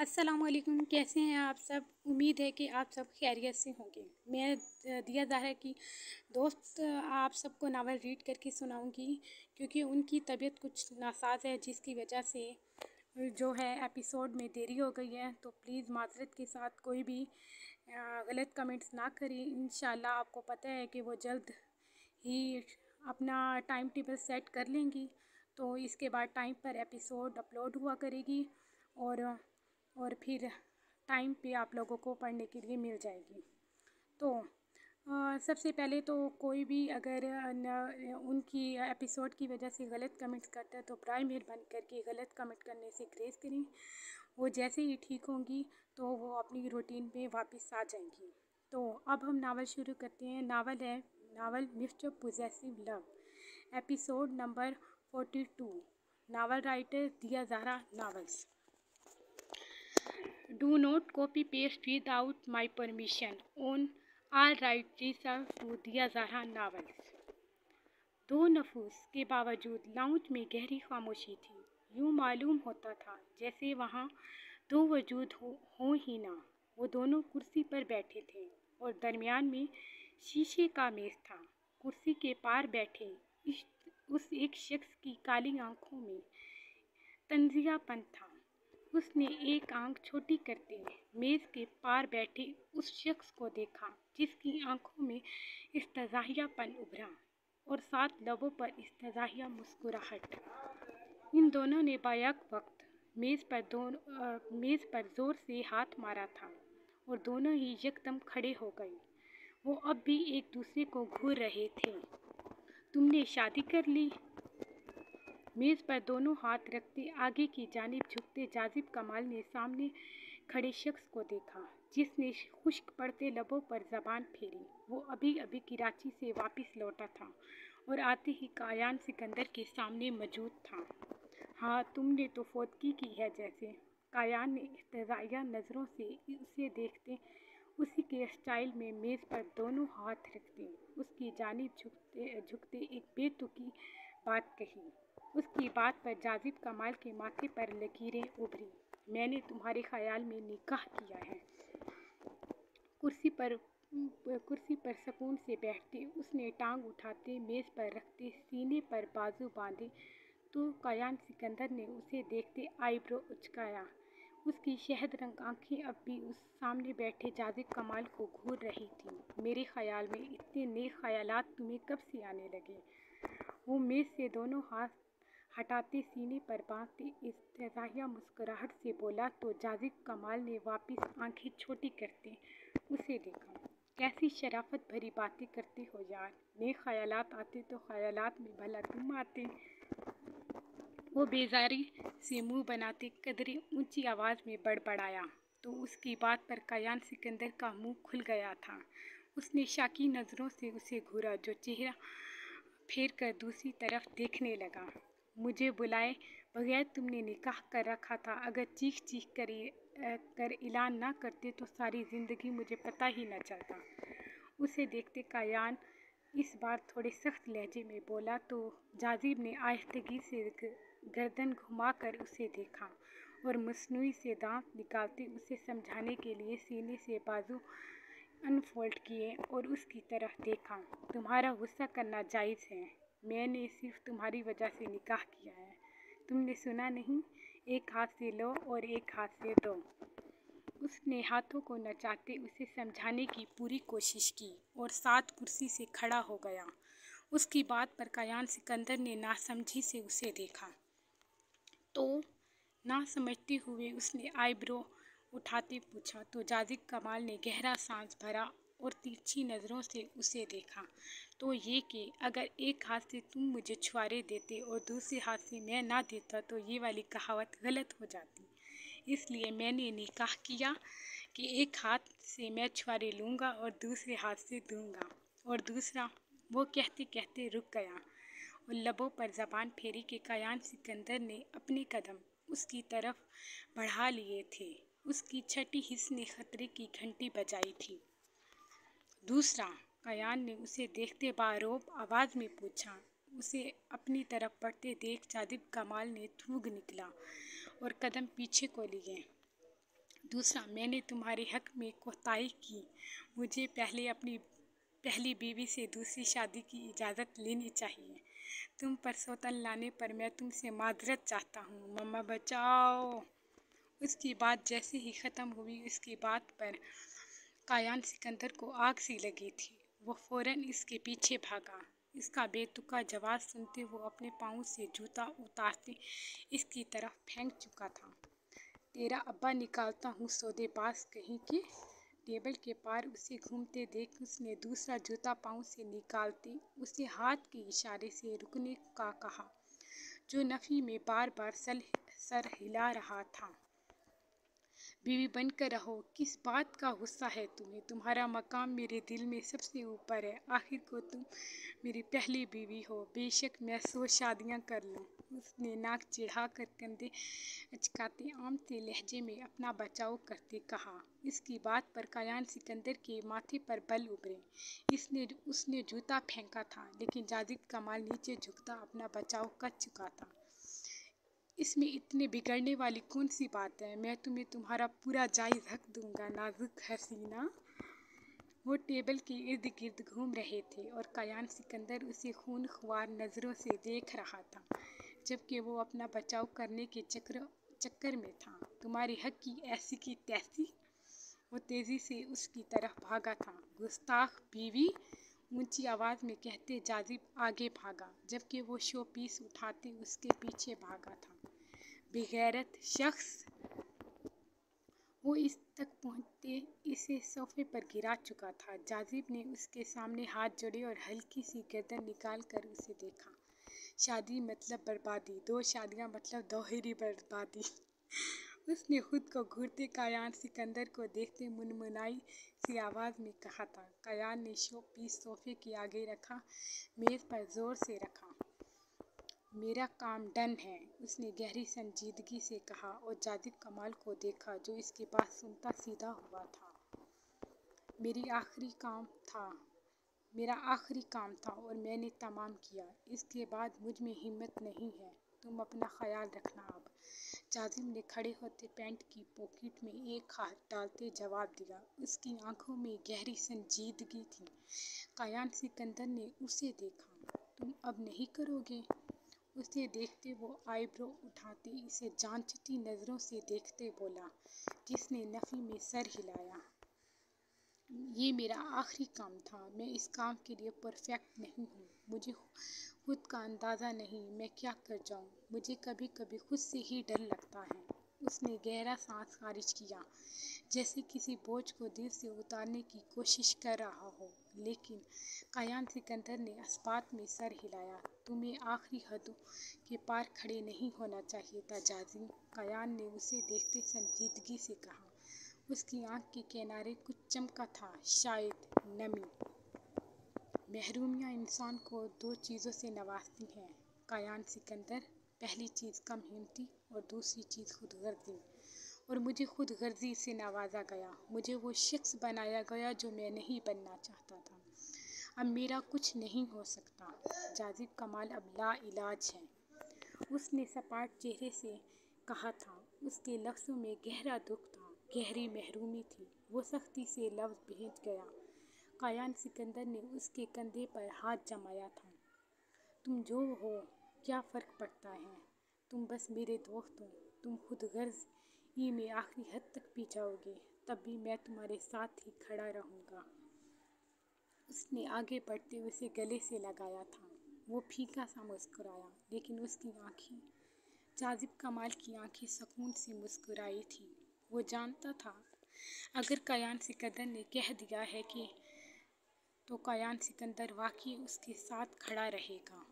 السلام علیکم، کیسے ہیں آپ سب؟ امید ہے کہ آپ سب خیریت سے ہوں گے۔ میں دیا زہرا کی دوست آپ سب کو ناول ریڈ کر کے سناؤں گی، کیونکہ ان کی طبیعت کچھ ناساز ہے، جس کی وجہ سے جو ہے ایپیسوڈ میں دیری ہو گئی ہے۔ تو پلیز معذرت کے ساتھ کوئی بھی غلط کمنٹس نہ کریں۔ انشاءاللہ آپ کو پتہ ہے کہ وہ جلد ہی اپنا ٹائم ٹیبل سیٹ کر لیں گی، تو اس کے بعد ٹائم پر ایپیسوڈ اپلوڈ ہوا کرے گی اور پھر ٹائم پہ آپ لوگوں کو پڑھنے کے لیے مل جائے گی۔ تو سب سے پہلے تو کوئی بھی اگر ان کی ایپیسوڈ کی وجہ سے غلط کمنٹس کرتا ہے تو برائے مہربانی کر کے غلط کمنٹ کرنے سے گریز کریں۔ وہ جیسے ہی ٹھیک ہوں گی تو وہ اپنی روٹین پہ واپس آ جائیں گی۔ تو اب ہم ناول شروع کرتے ہیں۔ ناول مسٹر پوزیسو لو، ایپیسوڈ نمبر 42۔ ناول رائٹر دیا Zahra novels. Do not copy paste without my permission on all rights reserved to دیا زہرا ناولز۔ دو نفوس کے باوجود لاؤنج میں گہری خاموشی تھی۔ یوں معلوم ہوتا تھا جیسے وہاں دو وجود ہوں ہی نہ۔ وہ دونوں کرسی پر بیٹھے تھے اور درمیان میں شیشے کا میز تھا۔ کرسی کے پار بیٹھے اس ایک شخص کی کالی آنکھوں میں تنزیہ پن تھا۔ اس نے ایک آنکھ چھوٹی کرتے میز کے پار بیٹھے اس شخص کو دیکھا، جس کی آنکھوں میں استزادہ پن ابھرا اور ساتھ لبوں پر استزادہ مسکراہٹ۔ ان دونوں نے بیک وقت میز پر زور سے ہاتھ مارا تھا اور دونوں ہی یکدم کھڑے ہو گئے۔ وہ اب بھی ایک دوسرے کو گھور رہے تھے۔ تم نے شادی کر لی؟ میز پر دونوں ہاتھ رکھتے آگے کی جانب جھکتے جاذب کمال نے سامنے کھڑے شخص کو دیکھا، جس نے خشک پڑتے لبوں پر زبان پھیری۔ وہ ابھی کراچی سے واپس لوٹا تھا اور آتے ہی کایان سکندر کے سامنے موجود تھا۔ ہاں، تم نے تو فوتگی کی ہے جیسے۔ کایان نے استحضائیہ نظروں سے اسے دیکھتے اسی کے سٹائل میں میز پر دونوں ہاتھ رکھتے اس کی جانب جھکتے ایک بے تکی بات کہی۔ اس کی بات پر جاذب کمال کے ماتھے پر لکیریں ابھری۔ میں نے تمہارے خیال میں نکاح کیا ہے۔ کرسی پر سکون سے بیٹھتے اس نے ٹانگ اٹھاتے میز پر رکھتے سینے پر بازو باندھے تو کایان سکندر نے اسے دیکھتے آئی برو اچکایا۔ اس کی شہد رنگ آنکھیں اب بھی اس سامنے بیٹھے جاذب کمال کو گھور رہی تھیں۔ میرے خیال میں اتنے نیک خیالات تمہیں کب سے آنے لگے؟ وہ میز سے دونوں ہاتھ ہٹاتے سینے پر باندھتے استحضائیہ مسکراہٹ سے بولا تو جاذب کمال نے واپس آنکھیں چھوٹی کرتے اسے دیکھا۔ کیسی شرافت بھری باتیں کرتے ہو یار۔ نیک خیالات آتے تو خیالات میں بھلا تم آتے۔ وہ بیزاری سے منہ بناتے قدرے اونچی آواز میں بڑبڑایا تو اس کی بات پر کایان سکندر کا منہ کھل گیا تھا۔ اس نے شاکی نظروں سے اسے گھورا جو چہرہ پھیر کر دوسری طرف دیکھنے لگا۔ مجھے بلائے بغیر تم نے نکاح کر رکھا تھا۔ اگر چیخ کر اعلان نہ کرتے تو ساری زندگی مجھے پتہ ہی نہ چلتا۔ اسے دیکھتے کایان اس بار تھوڑے سخت لہجے میں بولا تو جاذب نے آہستگی سے گردن گھما کر اسے دیکھا اور مصنوعی سے دانت نکالتے اسے سمجھانے کے لیے سینے سے بازو انفولڈ کیے اور اس کی طرف دیکھا۔ تمہارا غصہ کرنا جائز ہے۔ میں نے صرف تمہاری وجہ سے نکاح کیا ہے۔ تم نے سنا نہیں، ایک ہاتھ سے لو اور ایک ہاتھ سے دو۔ اس نے ہاتھوں کو نچاتے اسے سمجھانے کی پوری کوشش کی اور ساتھ کرسی سے کھڑا ہو گیا۔ اس کی بات پر کایان سکندر نے ناسمجھی سے اسے دیکھا۔ تو نہ سمجھتے ہوئے اس نے آئی برو اٹھاتے پوچھا تو جاذب کمال نے گہرا سانس بھرا اور ترچھی نظروں سے اسے دیکھا۔ تو یہ کہ اگر ایک ہاتھ سے تم مجھے چھوارے دیتے اور دوسرے ہاتھ سے میں نہ دیتا تو یہ والی کہاوت غلط ہو جاتی۔ اس لیے میں نے نکاح کیا کہ ایک ہاتھ سے میں چھوارے لوں گا اور دوسرے ہاتھ سے دوں گا اور دوسرا۔ وہ کہتے کہتے رک گیا اور لبوں پر زبان پھیری کہ کایان سکندر نے اپنے قدم اس کی طرف بڑھا لیے تھے۔ اس کی چھٹی حس نے خطرے کی گھنٹی بجائی تھی۔ دوسرا؟ کایان نے اسے دیکھتے بارعب آواز میں پوچھا۔ اسے اپنی طرف بڑھتے دیکھ جاذب کمال نے تھوک نکلا اور قدم پیچھے کو لیے۔ दूसरा, मैंने तुम्हारे हक में कोताही की। मुझे पहले अपनी पहली बीवी से दूसरी शादी की इजाज़त लेनी चाहिए। तुम पर सौतन लाने पर मैं तुमसे माजरत चाहता हूँ। मम्मा बचाओ। उसकी बात जैसे ही ख़त्म हुई, उसकी बात पर कायान सिकंदर को आग सी लगी थी। वो फ़ौरन इसके पीछे भागा। इसका बेतुका जवाब सुनते वो अपने पाँव से जूता उतारते इसकी तरफ फेंक चुका था। तेरा अब्बा निकालता हूँ सौदेबाज कहीं के। टेबल के पार उसे घूमते देख उसने दूसरा जूता पाँव से निकालते उसे हाथ के इशारे से रुकने का कहा, जो नफ़ी में बार बार सर हिला रहा था। बीवी बनकर रहो, किस बात का गुस्सा है तुम्हें? तुम्हारा मकाम मेरे दिल में सबसे ऊपर है। आखिर को तुम मेरी पहली बीवी हो। बेशक मैं 100 शादियाँ कर लूँ। उसने नाक चिढ़ाकर कंधे अचकाते आमते लहजे में अपना बचाव करते कहा। इसकी बात पर कायान सिकंदर के माथे पर बल उभरे। उसने जूता फेंका था, लेकिन जाजिद कमाल नीचे झुकता अपना बचाव कर चुका था। इसमें इतने बिगड़ने वाली कौन सी बात है? मैं तुम्हें तुम्हारा पूरा जायज़ हक दूंगा नाजुक हसीना। वो टेबल के इर्द गिर्द घूम रहे थे और कायान सिकंदर उसे खूनख्वार नज़रों से देख रहा था, जबकि वो अपना बचाव करने के चक्कर में था। तुम्हारे हक की ऐसी की तैसी। वो तेज़ी से उसकी तरफ भागा था। गुस्ताख बीवी, ऊंची आवाज़ में कहते जाजिब आगे भागा, जबकि वो शो पीस उठाते उसके पीछे भागा था। बेगैरत शख्स। वो इस तक पहुँचते इसे सोफे पर गिरा चुका था। जाजिब ने उसके सामने हाथ जोड़े और हल्की सी गर्दन निकाल कर उसे देखा। शादी मतलब बर्बादी, 2 शादियाँ मतलब दोहरी बर्बादी। उसने खुद को घूरते कायान सिकंदर को देखते मुनमुनाई सी आवाज़ में कहा था। कायान ने शो पीस सोफे के आगे रखा, मेज़ पर ज़ोर से रखा। मेरा काम डन है, उसने गहरी संजीदगी से कहा और जाजिब कमाल को देखा, जो इसके पास सुनता सीधा हुआ था। मेरा आखिरी काम था और मैंने तमाम किया। इसके बाद मुझ में हिम्मत नहीं है। तुम अपना ख्याल रखना अब। जाजिम ने खड़े होते पैंट की पॉकेट में एक हाथ डालते जवाब दिया। उसकी आंखों में गहरी संजीदगी थी। कायान सिकंदर ने उसे देखा। तुम अब नहीं करोगे? उसे देखते वो आईब्रो उठाते इसे जांचती नज़रों से देखते बोला, जिसने नफ़ी में सर हिलाया। ये मेरा आखिरी काम था। मैं इस काम के लिए परफेक्ट नहीं हूँ। मुझे खुद का अंदाज़ा नहीं मैं क्या कर जाऊँ। मुझे कभी कभी खुद से ही डर लगता है। उसने गहरा सांस खारिज किया, जैसे किसी बोझ को दिल से उतारने की कोशिश कर रहा हो। लेकिन कायान सिकंदर ने इस्पात में सर हिलाया। तुम्हें आखिरी हदों के पार खड़े नहीं होना चाहिए था जाजिम। कायान ने उसे देखते संजीदगी से कहा। उसकी आंख के किनारे कुछ चमका था, शायद नमी। महरूमियाँ इंसान को 2 चीज़ों से नवाजती हैं कायान सिकंदर। पहली चीज़ कम हिम्मती और दूसरी चीज़ खुदगर्जी। और मुझे खुदगर्जी से नवाजा गया। मुझे वो शख्स बनाया गया जो मैं नहीं बनना चाहता था। अब मेरा कुछ नहीं हो सकता। जाजिब कमाल अब ला इलाज है, उसने सपाट चेहरे से कहा था। उसके लफ्ज़ों में गहरा दुख था, गहरी महरूमी थी। वो सख्ती से लफ्ज़ भेज गया। कायान सिकंदर ने उसके कंधे पर हाथ जमाया था। तुम जो हो, क्या फ़र्क पड़ता है? तुम बस मेरे दोस्त हो। तुम खुदगर्ज़ी में आखिरी हद तक भी जाओगे, तब भी मैं तुम्हारे साथ ही खड़ा रहूँगा। उसने आगे बढ़ते उसे गले से लगाया था। वो फीका सा मुस्कुराया, लेकिन उसकी आँखें, जाजिब कमाल की आँखें सुकून से मुस्कुराई थी। वो जानता था, अगर कायान सिकंदर ने कह दिया है कि तो कायान सिकंदर वाकई उसके साथ खड़ा रहेगा।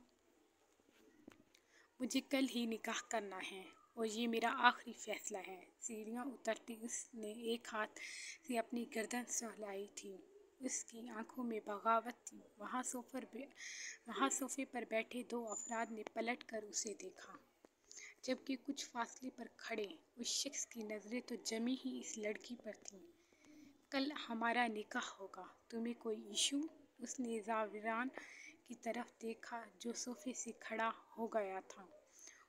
मुझे कल ही निकाह करना है और ये मेरा आखिरी फैसला है। सीढ़ियाँ उतरती उसने एक हाथ से अपनी गर्दन सहलाई थी। उसकी आंखों में बगावत थी। वहाँ सोफे पर बैठे 2 अफराद ने पलट कर उसे देखा, जबकि कुछ फासले पर खड़े उस शख्स की नज़रें तो जमी ही इस लड़की पर थीं। कल हमारा निकाह होगा, तुम्हें कोई इशू? उसने जाविरान की तरफ देखा, जो सोफे से खड़ा हो गया था।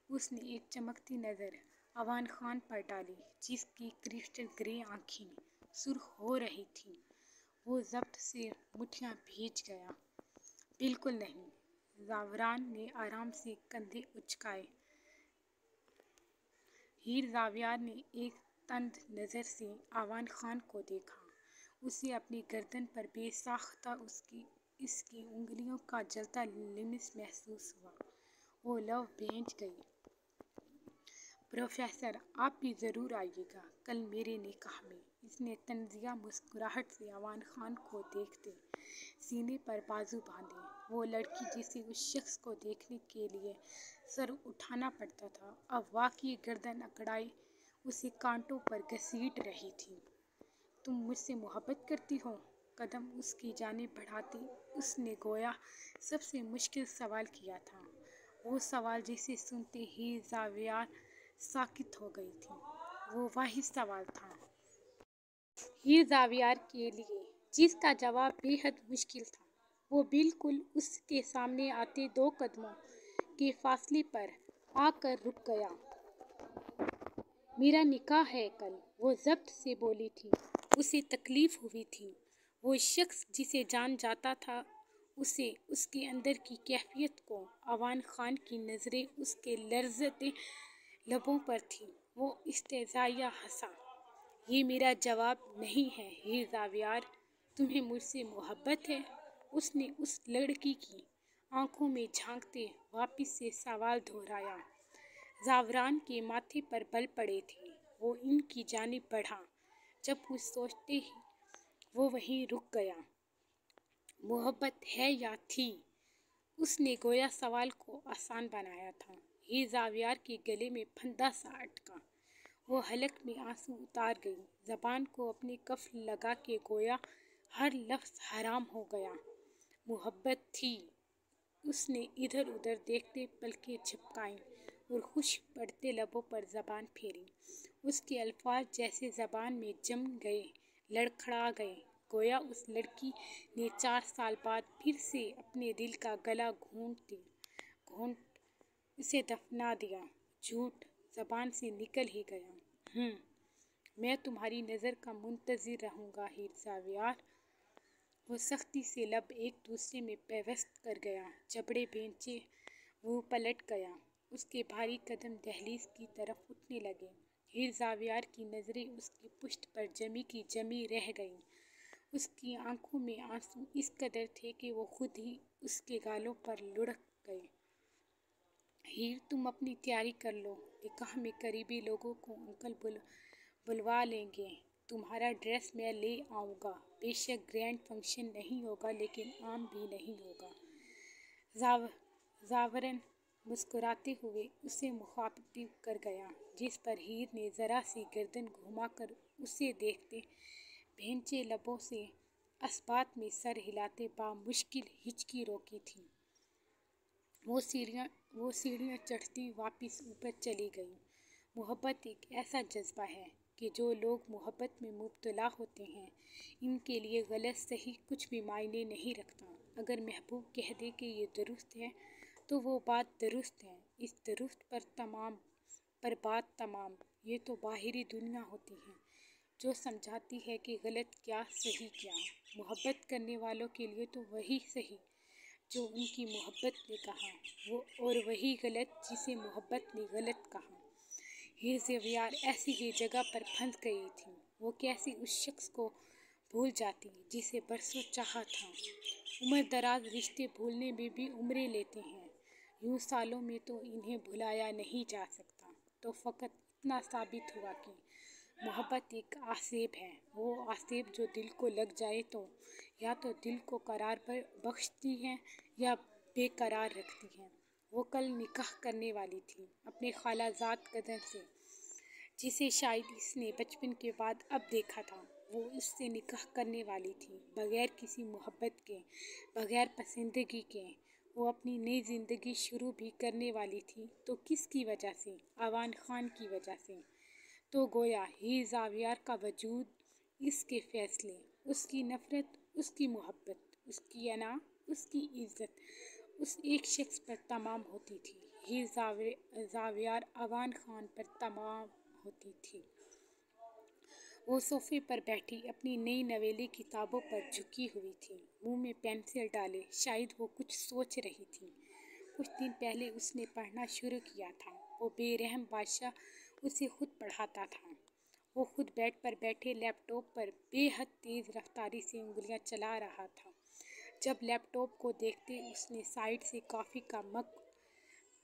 उसने एक चमकती नज़र आवान खान पर डाली, जिसकी क्रिस्टल ग्रे आंखें सुर्ख हो रही थीं। वो जब्त से मुट्ठियां भींच गया। बिल्कुल नहीं। ज़ावरान ने आराम से कंधे उचकाए। हीर ज़ावियार ने एक तंद नज़र से आवान खान को देखा। उसे अपनी गर्दन पर बेसाख्ता इसकी उंगलियों का जलता लिमिस महसूस हुआ। वो लव भेंट गई। प्रोफेसर, आप भी ज़रूर आइएगा कल मेरे निकाह में। इसने तंजिया मुस्कुराहट से आवान खान को देखते सीने पर बाजू बांधे। वो लड़की जिसे उस शख्स को देखने के लिए सर उठाना पड़ता था, अब वाकई गर्दन अकड़ाए उसे कांटों पर घसीट रही थी। तुम मुझसे मोहब्बत करती हो? कदम उसकी जानिब बढ़ाते उसने गोया सबसे मुश्किल सवाल किया था। वो सवाल जिसे सुनते ही ज़ावियार साकित हो गई थी। वो वही सवाल था हीर ज़ावियार के लिए, जिसका जवाब बेहद मुश्किल था। वो बिल्कुल उसके सामने आते 2 कदमों के फासले पर आकर रुक गया। मेरा निकाह है कल, वो ज़ब्त से बोली थी। उसे तकलीफ हुई थी। वो शख्स जिसे जान जाता था, उसे उसके अंदर की कैफियत को। आवान खान की नज़रें उसके लर्ज़ते लबों पर थीं। वो इस्तेज़ाइया हंसा। ये मेरा जवाब नहीं है हीर ज़ावियार। तुम्हें मुझसे मोहब्बत है? उसने उस लड़की की आंखों में झांकते वापस से सवाल दोहराया। ज़ावरान के माथे पर बल पड़े थे। वो इनकी जानिब बढ़ा। जब कुछ सोचते ही वो वहीं रुक गया। मोहब्बत है या थी? उसने गोया सवाल को आसान बनाया था। हीर ज़ावियार के गले में फंदा सा अटका। वो हलक में आंसू उतार गई। ज़बान को अपने कफ लगा के गोया हर लफ्ज़ हराम हो गया। मोहब्बत थी। उसने इधर उधर देखते पलकें झपकाईं और खुश पड़ते लबों पर ज़बान फेरी। उसके अल्फाज जैसे ज़बान में जम गए, लड़खड़ा गए। गोया उस लड़की ने 4 साल बाद फिर से अपने दिल का गला घोंट उसे दफना दिया। झूठ ज़बान से निकल ही गया। मैं तुम्हारी नज़र का मुंतज़िर रहूँगा हीर ज़ावियार। वो सख्ती से लब एक दूसरे में पेवस्त कर गया। जबड़े बेंचे वो पलट गया। उसके भारी कदम दहलीज की तरफ उठने लगे। हीर ज़ावियार की नज़रें उसकी पुश्त पर जमी की जमी रह गईं। उसकी आंखों में आंसू इस कदर थे कि वो खुद ही उसके गालों पर लुढ़क गए। हीर, तुम अपनी तैयारी कर लो। निकाह में करीबी लोगों को अंकल बुलवा लेंगे। तुम्हारा ड्रेस मैं ले आऊँगा। बेशक ग्रैंड फंक्शन नहीं होगा, लेकिन आम भी नहीं होगा। ज़ावरन मुस्कुराते हुए उसे मुखातिब कर गया, जिस पर हीर ने ज़रा सी गर्दन घुमाकर उसे देखते भेंचे लबों से असबात में सर हिलाते बामुश्किल हिचकी रोकी थी। वो सीढ़ियाँ चढ़ती वापस ऊपर चली गई। मोहब्बत एक ऐसा जज्बा है कि जो लोग मोहब्बत में मुब्तला होते हैं, इनके लिए गलत सही कुछ भी मायने नहीं रखता। अगर महबूब कह दे कि ये दुरुस्त है, तो वो बात दुरुस्त है। इस दुरुस्त पर बात तमाम। ये तो बाहरी दुनिया होती है जो समझाती है कि गलत क्या सही क्या। मोहब्बत करने वालों के लिए तो वही सही जो उनकी मोहब्बत ने कहा, वो और वही गलत जिसे मोहब्बत ने गलत कहा। हीर ज़ावियार ऐसी ही जगह पर फंस गई थी। वो कैसे उस शख्स को भूल जाती जिसे बरसों चाहा था। उम्र दराज रिश्ते भूलने में भी उम्रें लेते हैं। यूं सालों में तो इन्हें भुलाया नहीं जा सकता। तो फ़कत इतना साबित हुआ कि मोहब्बत एक आसेब है। वो आसेब जो दिल को लग जाए तो या तो दिल को करार बख्शती है या बेकरार रखती है। वो कल निकाह करने वाली थी अपने खालाजाद कदर से, जिसे शायद इसने बचपन के बाद अब देखा था। वो उससे निकाह करने वाली थी, बगैर किसी मोहब्बत के, बगैर पसंदगी के। वो अपनी नई ज़िंदगी शुरू भी करने वाली थी। तो किसकी वजह से? आवान खान की वजह से। तो गोया हीर ज़ावियार का वजूद, इसके फ़ैसले, उसकी नफ़रत, उसकी मोहब्बत, उसकी अना, उसकी इज़्ज़त उस एक शख्स पर तमाम होती थी, हीर ज़ावियार अवान खान पर तमाम होती थी। वो सोफे पर बैठी अपनी नई नवेली किताबों पर झुकी हुई थी, मुंह में पेंसिल डाले। शायद वो कुछ सोच रही थी। कुछ दिन पहले उसने पढ़ना शुरू किया था। वो बेरहम बादशाह उसे खुद पढ़ाता था। वो खुद बेड पर बैठे लैपटॉप पर बेहद तेज़ रफ्तारी से उंगलियां चला रहा था। जब लैपटॉप को देखते उसने साइड से कॉफ़ी का मग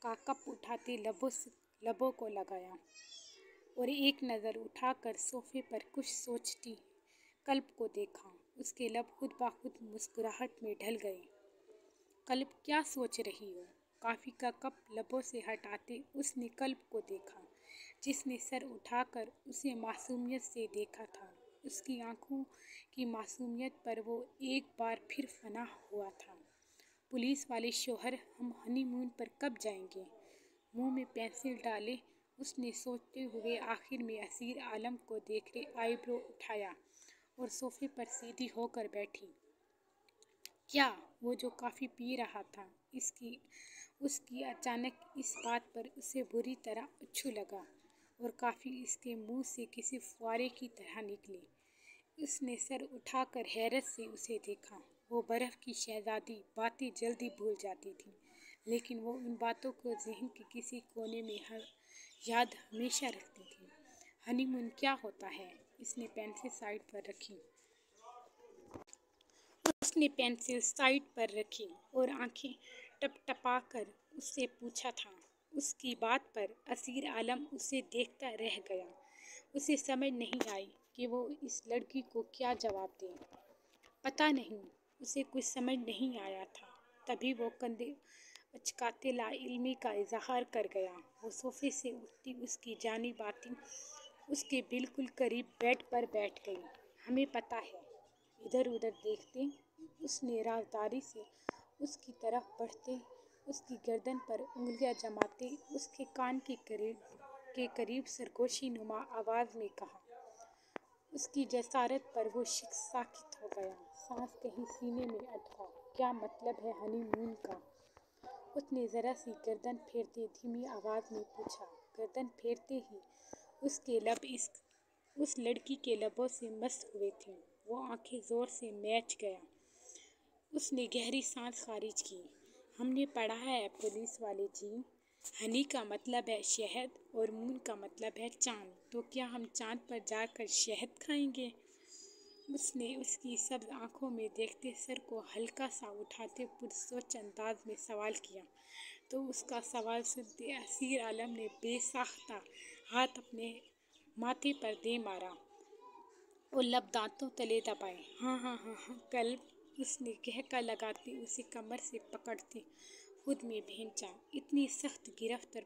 का कप उठाते लबों को लगाया और एक नज़र उठाकर सोफे पर कुछ सोचती कल्ब को देखा। उसके लब खुद ब खुद मुस्कुराहट में ढल गए। कल्ब, क्या सोच रही हो? कॉफ़ी का कप लबों से हटाते उसने कल्ब को देखा, जिसने सर उठाकर उसे मासूमियत से देखा था। उसकी आंखों की मासूमियत पर वो एक बार फिर फना हुआ था। पुलिस वाले शौहर, हम हनीमून पर कब जाएंगे? मुंह में पेंसिल डाले उसने सोचते हुए आखिर में असीर आलम को देखते आईब्रो उठाया और सोफे पर सीधी होकर बैठी। क्या? वो जो कॉफ़ी पी रहा था, उसकी अचानक इस बात पर उसे बुरी तरह अच्छू लगा और कॉफ़ी इसके मुंह से किसी फुआरे की तरह निकली। उसने सर उठाकर हैरत से उसे देखा। वो बर्फ़ की शहज़ादी बातें जल्दी भूल जाती थी, लेकिन वो उन बातों को ज़हन के किसी कोने में याद हमेशा रखती थी। हनीमून क्या होता है? उसने पेंसिल साइड पर रखी और आंखें टपटपाकर उससे पूछा था। उसकी बात पर असीर आलम उसे देखता रह गया। उसे समझ नहीं आई कि वो इस लड़की को क्या जवाब दे। पता नहीं, उसे कुछ समझ नहीं आया था। तभी वो कंधे अचकाते लाइल्मी का इजहार कर गया। वो सोफे से उठती उसकी जानिब आती उसके बिल्कुल करीब बेड पर बैठ गई। हमें पता है। इधर उधर देखते उसने राजदारी से उसकी तरफ बढ़ते उसकी गर्दन पर उंगलियां जमाते उसके कान के करीब सरगोशी नुमा आवाज़ में कहा। उसकी जसारत पर वो शख्स साकित हो गया। सांस कहीं सीने में अटका। क्या मतलब है हनीमून का? उसने ज़रा सी गर्दन फेरते धीमी आवाज़ में पूछा। गर्दन फेरते ही उसके लब उस लड़की के लबों से मस्त हुए थे। वो आंखें ज़ोर से मैच गया। उसने गहरी सांस खारिज की। हमने पढ़ा है पुलिस वाले जी, हनी का मतलब है शहद और मून का मतलब है चाँद। तो क्या हम चाँद पर जाकर शहद खाएंगे? उसने उसकी सब्ज आंखों में देखते सर को हल्का सा उठाते पुरसोच अंदाज में सवाल किया। तो उसका सवाल सुनते असीर आलम ने बेसाख्ता हाथ अपने माथे पर दे मारा और लब दांतों तले दबाए। हाँ हाँ हाँ हाँ कल्ब, उसने कहका लगाते उसे कमर से पकड़ते खुद में भेंचा। इतनी सख्त गिरफ्त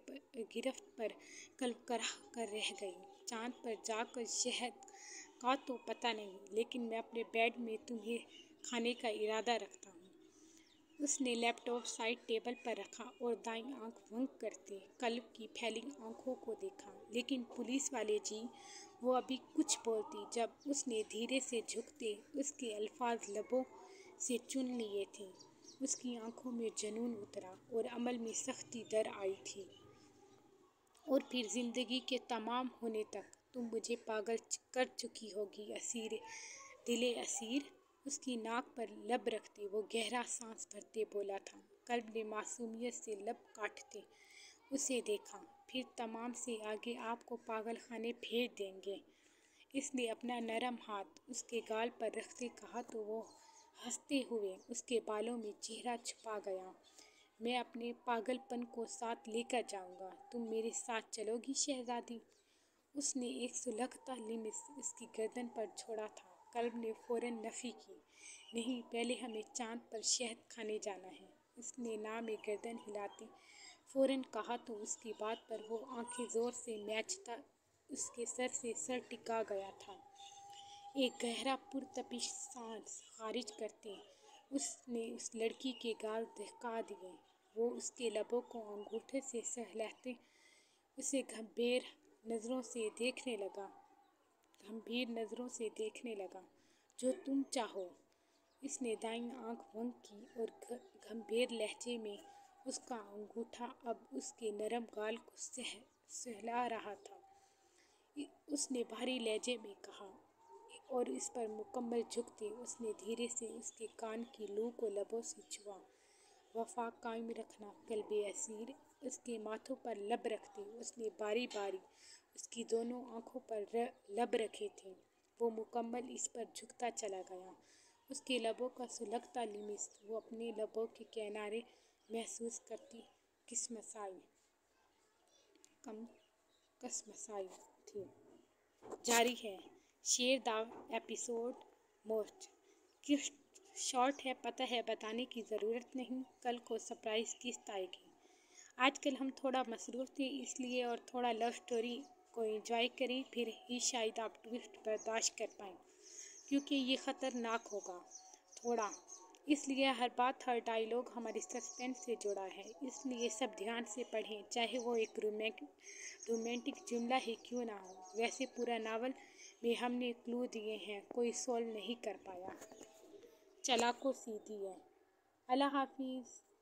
पर कल्ब कराह कर रह गई। चाँद पर जाकर शहद का तो पता नहीं, लेकिन मैं अपने बेड में तुम्हें खाने का इरादा रखता हूँ। उसने लैपटॉप साइड टेबल पर रखा और दाईं आंख बंद करते कल्ब की फैली आंखों को देखा। लेकिन पुलिस वाले जी, वो अभी कुछ बोलती जब उसने धीरे से झुकते उसके अल्फाज लबों से चुन लिए थे। उसकी आंखों में जुनून उतरा और अमल में सख्ती दर आई थी। और फिर जिंदगी के तमाम होने तक तुम मुझे पागल कर चुकी होगी असीर, दिले असीर। उसकी नाक पर लब रखते वो गहरा सांस भरते बोला था। कल्ब ने मासूमियत से लब काटते उसे देखा। फिर तमाम से आगे आपको पागल खाने भेज देंगे। इसने अपना नरम हाथ उसके गाल पर रखते कहा तो वो हंसते हुए उसके बालों में चेहरा छुपा गया। मैं अपने पागलपन को साथ लेकर जाऊंगा। तुम मेरे साथ चलोगी शहजादी? उसने एक सुलगता लिमिस उसकी गर्दन पर छोड़ा था। कल्ब ने फौरन नफ़ी की। नहीं, पहले हमें चाँद पर शहद खाने जाना है। उसने ना में गर्दन हिलाती फौरन कहा तो उसकी बात पर वो आंखें ज़ोर से मैचता उसके सर से सर टिका गया था। एक गहरा पुरतपिश सांस खारिज करते उसने उस लड़की के गाल दहका दिए। वो उसके लबों को अंगूठे से सहलाते उसे गंभीर नज़रों से देखने लगा। जो तुम चाहो। इसने दाईं आंख बंद की और गंभीर लहजे में اس کا انگوٹھا اب اس کے نرم گال کو سہلا رہا تھا۔ اس نے بھاری لہجے میں کہا اور اس پر مکمل جھکتے اس نے دھیرے سے اس کے کان کی لو کو لبوں سے چھوا۔ وفا قائم رکھنا قلب اسیر۔ اس کے ماتھوں پر لب رکھتے اس نے باری باری اس کی دونوں آنکھوں پر لب رکھے تھے۔ وہ مکمل اس پر جھکتا چلا گیا۔ اس کے لبوں کا سلگتا لمس وہ اپنے لبوں کے کنارے محسوس کرتی کسمسائی تھی۔ جاری ہے شیر دا ایپیسوڈ موسٹ شارٹ ہے، پتہ ہے بتانے کی ضرورت نہیں، کل کو سرپرائز قسط آئے گی۔ آج کل ہم تھوڑا مصروف تھے اس لیے اور تھوڑا لو سٹوری کو انجوائے کریں، پھر ہی شاید آپ ٹویسٹ برداشت کر پائیں کیونکہ یہ خطرناک ہوگا تھوڑا، اس لیے ہر بات ہر ڈائیلاگ ہمارے سسپینس سے جڑا ہے، اس لیے سب دھیان سے پڑھیں چاہے وہ ایک رومانٹک جملہ ہی کیوں نہ ہو۔ ویسے پورا ناول میں ہم نے کلو دیے ہیں، کوئی سولو نہیں کر پایا۔ چالاکو سیدھی ہے۔ اللہ حافظ۔